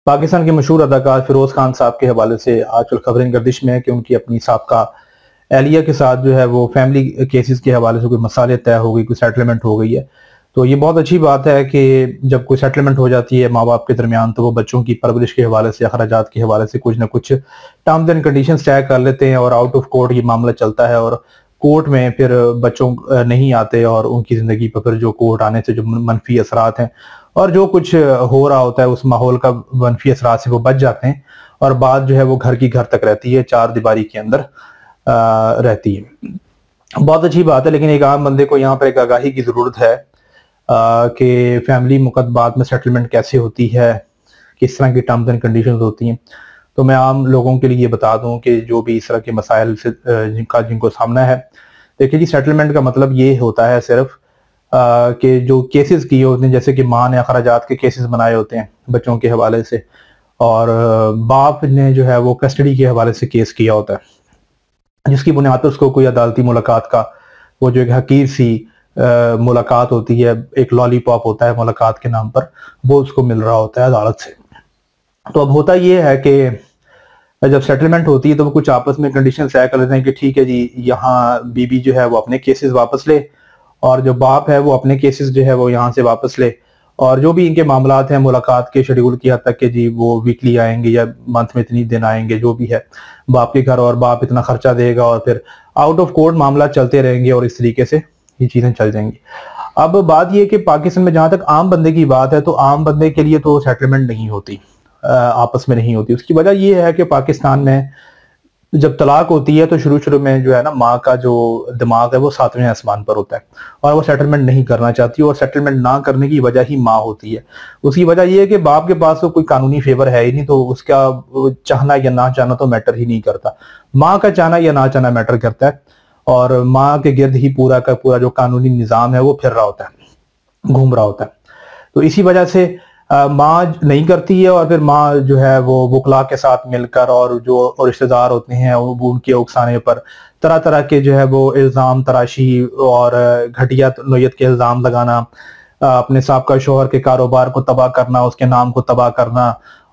پاکستان کے مشہور اداکار فیروز خان صاحب کے حوالے سے آج کل خبریں گردش میں ہے کہ ان کی اپنی سابقہ اہلیہ کے ساتھ جو ہے وہ فیملی کیسز کے حوالے سے کوئی مسائل طے ہو گئی، کوئی سیٹلمنٹ ہو گئی ہے. تو یہ بہت اچھی بات ہے کہ جب کوئی سیٹلمنٹ ہو جاتی ہے ماں باپ کے درمیان تو وہ بچوں کی پرورش کے حوالے سے، اخراجات کے حوالے سے کچھ نہ کچھ ٹرمز اینڈ کنڈیشنز طے کر لیتے ہیں، اور آؤٹ آف کورٹ یہ معاملہ چلتا ہے، اور کورٹ میں پھر بچوں نہیں آتے، اور ان کی زندگی پر پھر جو کورٹ آنے سے جو منفی اثرات ہیں اور جو کچھ ہو رہا ہوتا ہے اس ماحول کا منفی اثرات سے وہ بچ جاتے ہیں، اور بات جو ہے وہ گھر کی گھر تک رہتی ہے، چار دیواری کے اندر رہتی ہے. بہت اچھی بات ہے، لیکن ایک عام بندے کو یہاں پر ایک آگاہی کی ضرورت ہے کہ فیملی مقدمات میں سیٹلمنٹ کیسے ہوتی ہے، کس طرح کی ٹرمز اینڈ کنڈیشنز ہوتی ہیں. تو میں عام لوگوں کے لیے یہ بتا دوں کہ جو بھی اس طرح کے مسائل سے جن کو سامنا ہے، دیکھیں جی سیٹلمنٹ کا مطلب یہ ہوتا ہے صرف کہ جو کیسز کیے ہوتے ہیں، جیسے کہ ماں نے اخراجات کے کیسز بنائے ہوتے ہیں بچوں کے حوالے سے، اور باپ نے جو ہے وہ کسٹڈی کے حوالے سے کیس کیا ہوتا ہے، جس کی بنیاد پر اس کو کوئی عدالتی ملاقات کا وہ جو ایک حقیر سی ملاقات ہوتی ہے، ایک لالی پاپ ہوتا ہے ملاقات کے نام پر، وہ اس کو مل رہا ہوتا ہے عدالت سے. تو اب ہوتا یہ ہے کہ جب سیٹلمنٹ ہوتی ہے تو وہ کچھ آپس میں کنڈیشن طے کر لیتے ہیں کہ ٹھیک ہے جی یہاں بی بی جو ہے وہ اپنے کیسز واپس لے، اور جو باپ ہے وہ اپنے کیسز جو ہے وہ یہاں سے واپس لے، اور جو بھی ان کے معاملات ہیں ملاقات کے شیڈیول کی حد تک کہ جی وہ ویکلی آئیں گے یا منتھ میں اتنی دن آئیں گے، جو بھی ہے باپ کے گھر، اور باپ اتنا خرچہ دے گا، اور پھر آؤٹ آف کورٹ معاملات چلتے رہیں گے، اور اس طریقے سے یہ چیزیں چل جائیں گی. اب بات یہ کہ پاکستان میں جہاں تک عام بندے کی بات ہے تو عام بندے کے لیے تو سیٹلمنٹ نہیں ہوتی، آپس میں نہیں ہوتی. اس کی وجہ یہ ہے کہ پاکستان میں جب طلاق ہوتی ہے تو شروع میں جو ہے نا ماں کا جو دماغ ہے وہ 7ویں آسمان پر ہوتا ہے، اور وہ سیٹلمنٹ نہیں کرنا چاہتی، اور سیٹلمنٹ نہ کرنے کی وجہ ہی ماں ہوتی ہے. اس کی وجہ یہ ہے کہ باپ کے پاس تو کوئی قانونی فیور ہے ہی نہیں، تو اس کا چاہنا یا نہ چاہنا تو میٹر ہی نہیں کرتا. ماں کا چاہنا یا نہ چاہنا میٹر کرتا ہے، اور ماں کے گرد ہی پورا کا پورا جو قانونی نظام ہے وہ پھر رہا ہوتا ہے، گھوم رہا ہوتا ہے. تو اسی وجہ سے ماں نہیں کرتی ہے، اور پھر ماں جو ہے وہ وکلا کے ساتھ مل کر اور جو رشتہ دار ہوتے ہیں وہ ان کے اکسانے پر طرح طرح کے جو ہے وہ الزام تراشی اور گھٹیا نوعیت کے الزام لگانا، اپنے سابقہ شوہر کے کاروبار کو تباہ کرنا، اس کے نام کو تباہ کرنا،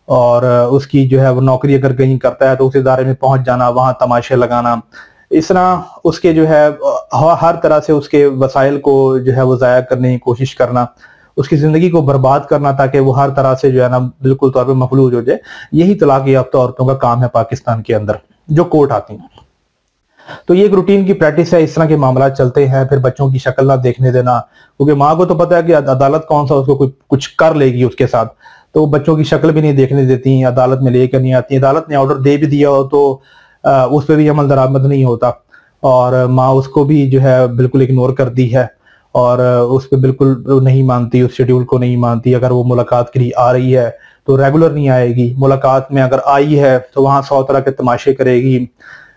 اور اس کی جو ہے وہ نوکری اگر کہیں کرتا ہے تو اس ادارے میں پہنچ جانا، وہاں تماشے لگانا، اس طرح اس کے جو ہے ہر طرح سے اس کے وسائل کو جو ہے وہ ضائع کرنے کی کوشش کرنا، اس کی زندگی کو برباد کرنا تاکہ وہ ہر طرح سے جو ہے نا بالکل طور پہ مفلوج ہو جائے. یہی طلاق یافتہ عورتوں کا کام ہے پاکستان کے اندر جو کورٹ آتی ہیں. تو یہ ایک روٹین کی پریکٹس ہے، اس طرح کے معاملات چلتے ہیں. پھر بچوں کی شکل نہ دیکھنے دینا، کیونکہ ماں کو تو پتا ہے کہ عدالت کون سا اس کو کچھ کر لے گی اس کے ساتھ، تو بچوں کی شکل بھی نہیں دیکھنے دیتی، عدالت میں لے کر نہیں آتی. عدالت نے آرڈر دے بھی دیا ہو تو اس پہ بھی عمل درآمد نہیں ہوتا، اور ماں اس کو بھی جو ہے بالکل اگنور کر دی ہے، اور اس پہ بالکل نہیں مانتی، اس شیڈیول کو نہیں مانتی. اگر وہ ملاقات کے لیے آ رہی ہے تو ریگولر نہیں آئے گی، ملاقات میں اگر آئی ہے تو وہاں 100 طرح کے تماشے کرے گی،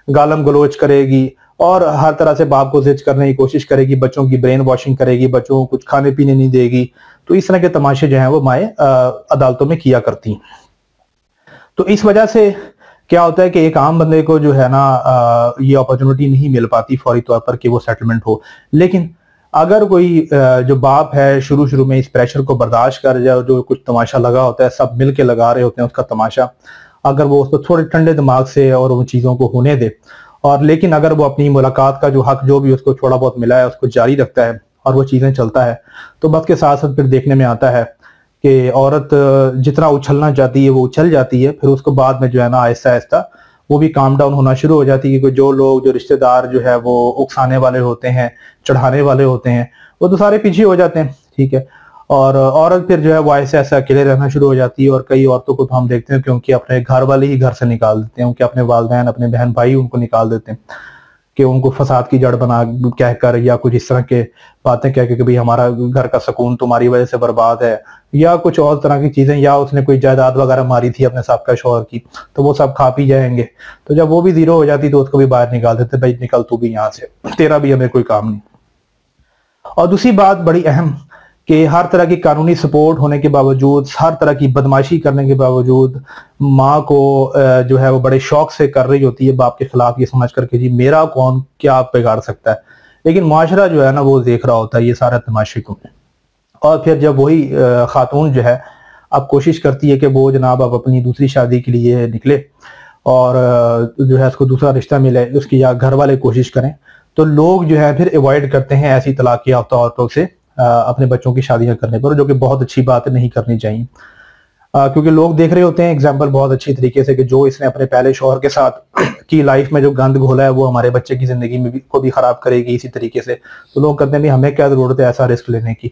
گالم گلوچ کرے گی، اور ہر طرح سے باپ کو زج کرنے کی کوشش کرے گی، بچوں کی برین واشنگ کرے گی، بچوں کو کچھ کھانے پینے نہیں دے گی. تو اس طرح کے تماشے جو ہیں وہ مائیں عدالتوں میں کیا کرتی ہیں. تو اس وجہ سے کیا ہوتا ہے کہ ایک عام بندے کو جو ہے نا یہ اپرچونٹی نہیں مل پاتی فوری طور پر کہ وہ سیٹلمنٹ ہو. لیکن اگر کوئی جو باپ ہے شروع میں اس پریشر کو برداشت کر جائے، جو کچھ تماشا لگا ہوتا ہے سب مل کے لگا رہے ہوتے ہیں اس کا تماشا، اگر وہ اس کو تھوڑے ٹھنڈے دماغ سے اور ان چیزوں کو ہونے دے، اور لیکن اگر وہ اپنی ملاقات کا جو حق جو بھی اس کو تھوڑا بہت ملا ہے اس کو جاری رکھتا ہے اور وہ چیزیں چلتا ہے، تو وقت کے ساتھ ساتھ پھر دیکھنے میں آتا ہے کہ عورت جتنا اچھلنا چاہتی ہے وہ اچھل جاتی ہے. پھر اس کو بعد میں جو ہے نا آہستہ آہستہ وہ بھی کام ڈاؤن ہونا شروع ہو جاتی ہے، کیونکہ جو لوگ جو رشتہ دار جو ہے وہ اکسانے والے ہوتے ہیں، چڑھانے والے ہوتے ہیں، وہ تو سارے پیچھے ہو جاتے ہیں. ٹھیک ہے، اور عورت پھر جو ہے وہ ایسے ایسا اکیلے رہنا شروع ہو جاتی ہے. اور کئی عورتوں کو تو ہم دیکھتے ہیں کہ ان کے اپنے گھر والے ہی گھر سے نکال دیتے ہیں، ان کے اپنے والدین اپنے بہن بھائی ان کو نکال دیتے ہیں کہ ان کو فساد کی جڑ بنا کہہ کر، یا کچھ اس طرح کے باتیں کہہ کے کہ بھئی ہمارا گھر کا سکون تمہاری وجہ سے برباد ہے، یا کچھ اور طرح کی چیزیں، یا اس نے کوئی جائیداد وغیرہ ماری تھی اپنے سابقہ شوہر کی تو وہ سب کھا پی جائیں گے. تو جب وہ بھی زیرو ہو جاتی تو اس کو بھی باہر نکال دیتے، بھائی نکل تو بھی یہاں سے، تیرا بھی ہمیں کوئی کام نہیں. اور دوسری بات بڑی اہم کہ ہر طرح کی قانونی سپورٹ ہونے کے باوجود، ہر طرح کی بدماشی کرنے کے باوجود، ماں کو جو ہے وہ بڑے شوق سے کر رہی ہوتی ہے باپ کے خلاف، یہ سمجھ کر کہ جی میرا کون کیا بگاڑ سکتا ہے. لیکن معاشرہ جو ہے نا وہ دیکھ رہا ہوتا ہے یہ سارا تماشے کو. اور پھر جب وہی خاتون جو ہے اب کوشش کرتی ہے کہ وہ جناب اب اپنی دوسری شادی کے لیے نکلے اور جو ہے اس کو دوسرا رشتہ ملے، اس کی یا گھر والے کوشش کریں، تو لوگ جو ہے پھر ایوائڈ کرتے ہیں ایسی طلاق یافتہ عورتوں سے اپنے بچوں کی شادیاں کرنے پر، جو کہ بہت اچھی بات نہیں کرنی چاہیے، کیونکہ لوگ دیکھ رہے ہوتے ہیں ایگزامپل بہت اچھی طریقے سے کہ جو اس نے اپنے پہلے شوہر کے ساتھ کی لائف میں جو گند گھولا ہے وہ ہمارے بچے کی زندگی میں کو بھی خراب کرے گی اسی طریقے سے، تو لوگ کہتے ہیں بھی ہمیں کیا ضرورت ہے ایسا رسک لینے کی،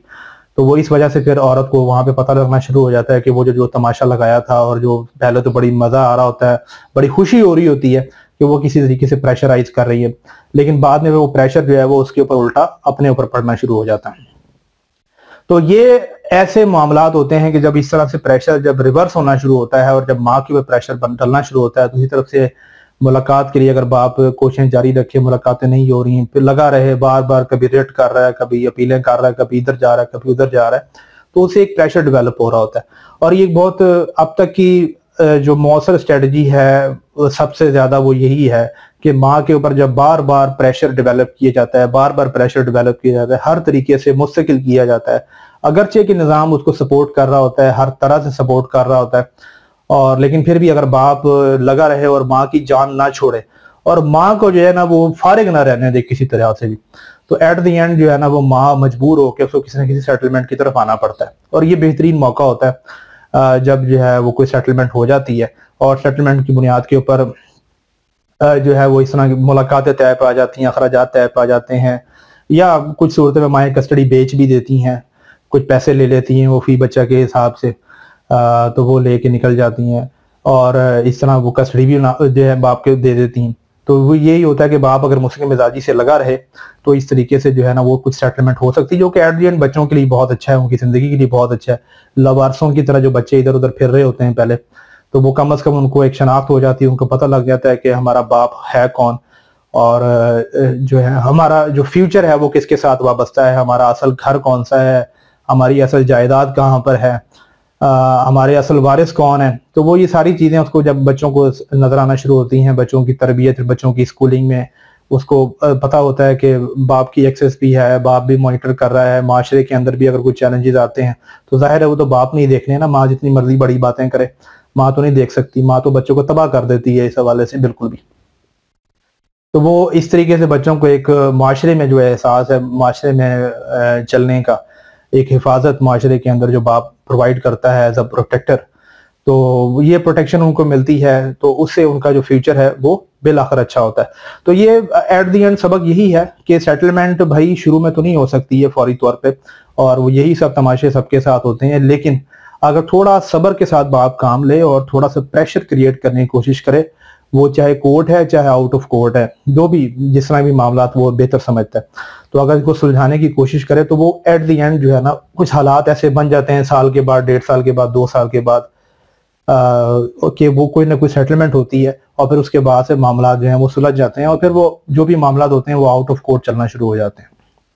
تو وہ اس وجہ سے پھر عورت کو وہاں پہ پتہ لگنا شروع ہو جاتا ہے کہ وہ جو تماشا لگایا تھا اور جو پہلے تو بڑی مزہ آ رہا ہوتا ہے، بڑی خوشی ہو رہی ہوتی ہے کہ وہ کسی طریقے سے پریشرائز کر رہی ہے، لیکن بعد میں وہ پریشر جو ہے وہ اس کے اوپر الٹا اپنے اوپر پڑنا شروع ہو جاتا ہے۔ تو یہ ایسے معاملات ہوتے ہیں کہ جب اس طرح سے پریشر جب ریورس ہونا شروع ہوتا ہے اور جب ماں کی اوپر پریشر ڈلنا شروع ہوتا ہے، دوسری طرف سے ملاقات کے لیے اگر باپ کوششیں جاری رکھے، ملاقاتیں نہیں ہو رہی ہیں، پھر لگا رہے بار بار کبھی ریٹ کر رہا ہے، کبھی اپیلیں کر رہا ہے، کبھی ادھر جا رہا ہے، کبھی ادھر جا رہا ہے، تو اسے ایک پریشر ڈیولپ ہو رہا ہوتا ہے، اور یہ بہت اب تک کی جو مؤثر اسٹریٹجی ہے سب سے زیادہ وہ یہی ہے کہ ماں کے اوپر جب بار بار پریشر ڈیولپ کیا جاتا ہے، بار بار پریشر ڈیولپ کیا جاتا ہے، ہر طریقے سے مستقل کیا جاتا ہے، اگرچہ کہ نظام اس کو سپورٹ کر رہا ہوتا ہے، ہر طرح سے سپورٹ کر رہا ہوتا ہے، اور لیکن پھر بھی اگر باپ لگا رہے اور ماں کی جان نہ چھوڑے اور ماں کو جو ہے نا وہ فارغ نہ رہنے دے کسی طرح سے بھی، تو ایٹ دی اینڈ جو ہے نا وہ ماں مجبور ہو کے اس کو کسی نہ کسی سیٹلمنٹ کی طرف آنا پڑتا ہے، اور یہ بہترین موقع ہوتا ہے جب جو ہے وہ کوئی سیٹلمنٹ ہو جاتی ہے، اور سیٹلمنٹ کی بنیاد کے اوپر جو ہے وہ اس طرح کی ملاقاتیں طے پہ آ جاتی ہیں، اخراجات طے پہ آ جاتے ہیں، یا کچھ صورتوں میں مائیں کسٹڈی بیچ بھی دیتی ہیں، کچھ پیسے لے لیتی ہیں وہ فی بچہ کے حساب سے، تو وہ لے کے نکل جاتی ہیں، اور اس طرح وہ کسٹڈی بھی جو ہے باپ کے دے دیتی ہیں، تو وہ یہی ہوتا ہے کہ باپ اگر مسلم مزاجی سے لگا رہے تو اس طریقے سے جو ہے نا وہ کچھ سیٹلمنٹ ہو سکتی ہے، جو کہ ایٹ دی اینڈ بچوں کے لیے بہت اچھا ہے، ان کی زندگی کے لیے بہت اچھا ہے، لاوارثوں کی طرح جو بچے ادھر ادھر پھر رہے ہوتے ہیں پہلے، تو وہ کم از کم ان کو ایک شناخت ہو جاتی ہے، ان کو پتہ لگ جاتا ہے کہ ہمارا باپ ہے کون، اور جو ہے ہمارا جو فیوچر ہے وہ کس کے ساتھ وابستہ ہے، ہمارا اصل گھر کون سا ہے، ہماری اصل جائیداد کہاں پر ہے، ہمارے اصل وارث کون ہیں، تو وہ یہ ساری چیزیں اس کو جب بچوں کو نظر آنا شروع ہوتی ہیں، بچوں کی تربیت، بچوں کی سکولنگ میں اس کو پتہ ہوتا ہے کہ باپ کی ایکسس بھی ہے، باپ بھی مانیٹر کر رہا ہے، معاشرے کے اندر بھی اگر کوئی چیلنجز آتے ہیں تو ظاہر ہے وہ تو باپ نہیں دیکھنے نا، ماں جتنی مرضی بڑی باتیں کرے ماں تو نہیں دیکھ سکتی، ماں تو بچوں کو تباہ کر دیتی ہے اس حوالے سے بالکل بھی، تو وہ اس طریقے سے بچوں کو ایک معاشرے میں جو احساس ہے، معاشرے میں چلنے کا ایک حفاظت معاشرے کے اندر جو باپ پرووائڈ کرتا ہے ایز اے پروٹیکٹر، تو یہ پروٹیکشن ان کو ملتی ہے، تو اس سے ان کا جو فیوچر ہے وہ بالآخر اچھا ہوتا ہے۔ تو یہ ایٹ دی اینڈ سبق یہی ہے کہ سیٹلمنٹ بھائی شروع میں تو نہیں ہو سکتی ہے فوری طور پہ، اور وہ یہی سب تماشے سب کے ساتھ ہوتے ہیں، لیکن اگر تھوڑا صبر کے ساتھ باپ کام لے اور تھوڑا سا پریشر کریٹ کرنے کی کوشش کرے، وہ چاہے کورٹ ہے چاہے آؤٹ آف کورٹ ہے، جو بھی جس طرح بھی معاملات وہ بہتر سمجھتا ہے، تو اگر اس کو سلجھانے کی کوشش کرے تو وہ ایٹ دی اینڈ جو ہے نا کچھ حالات ایسے بن جاتے ہیں سال کے بعد، 1.5 سال کے بعد، 2 سال کے بعد، کہ وہ کوئی نہ کوئی سیٹلمنٹ ہوتی ہے، اور پھر اس کے بعد سے معاملات جو ہیں وہ سلجھ جاتے ہیں، اور پھر وہ جو بھی معاملات ہوتے ہیں وہ آؤٹ آف کورٹ چلنا شروع ہو جاتے ہیں۔